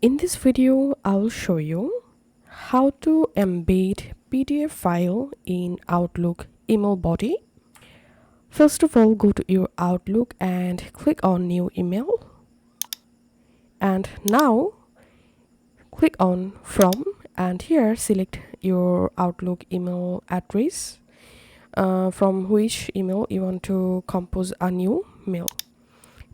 In this video, I will show you how to embed PDF file in Outlook email body. First of all, go to your Outlook and click on New Email. And now click on From, and here select your Outlook email address from which email you want to compose a new mail.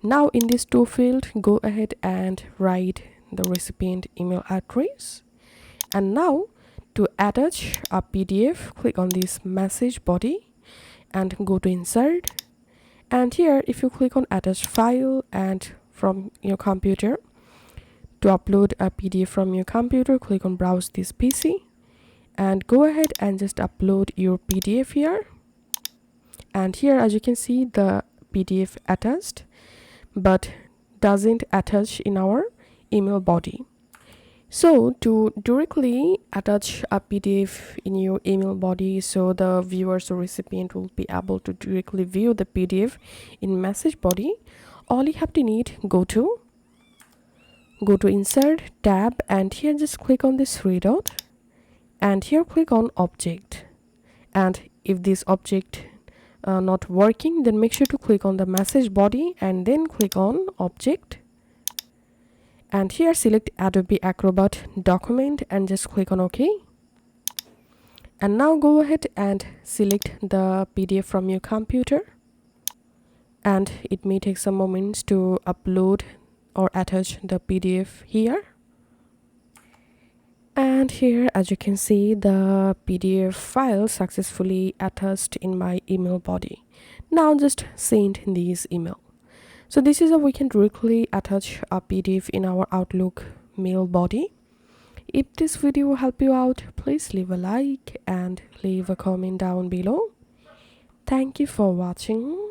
Now in this to field, go ahead and write the recipient email address. And now to attach a PDF, click on this message body and go to insert. And here if you click on attach file and from your computer, to upload a PDF from your computer, click on browse this PC and go ahead and just upload your PDF here. And here as you can see, the PDF attached but doesn't attach in our email body. So to directly attach a PDF in your email body so the viewers or recipient will be able to directly view the PDF in message body, all you have to need, go to insert tab and here just click on this three dot and here click on object. And if this object not working, then make sure to click on the message body and then click on object. And here select Adobe Acrobat document and just click on OK. And now go ahead and select the PDF from your computer. And it may take some moments to upload or attach the PDF here. And here as you can see, the PDF file successfully attached in my email body. Now just send this email. So this is how we can directly attach a PDF in our Outlook mail body. If this video will help you out, please leave a like and leave a comment down below. Thank you for watching.